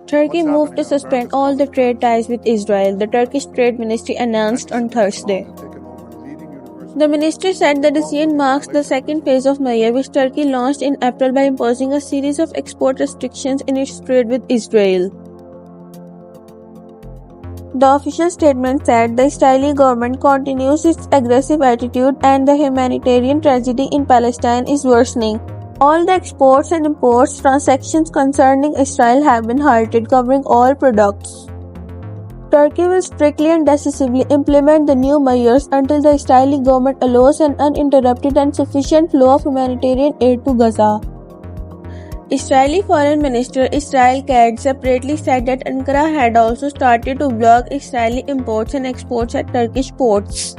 Turkey moved to suspend all the trade ties with Israel, the Turkish Trade Ministry announced on Thursday. The ministry said the decision marks the second phase of Maya, which Turkey launched in April by imposing a series of export restrictions in its trade with Israel. The official statement said the Israeli government continues its aggressive attitude and the humanitarian tragedy in Palestine is worsening. All the exports and imports transactions concerning Israel have been halted, covering all products. Turkey will strictly and decisively implement the new measures until the Israeli government allows an uninterrupted and sufficient flow of humanitarian aid to Gaza. Israeli Foreign Minister Israel Katz separately said that Ankara had also started to block Israeli imports and exports at Turkish ports.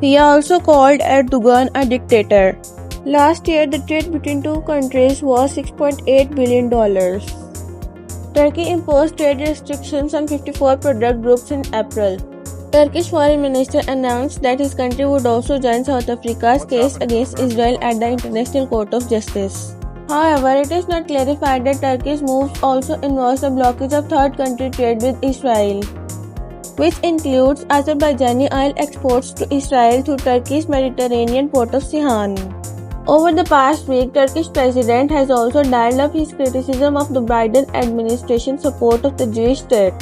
He also called Erdogan a dictator. Last year, the trade between two countries was $6.8 billion. Turkey imposed trade restrictions on 54 product groups in April. Turkish Foreign Minister announced that his country would also join South Africa's case against Israel at the International Court of Justice. However, it is not clarified that Turkey's moves also involves the blockage of third country trade with Israel, which includes Azerbaijani oil exports to Israel through Turkey's Mediterranean port of Ceyhan. Over the past week, Turkish president has also dialed up his criticism of the Biden administration's support of the Jewish state.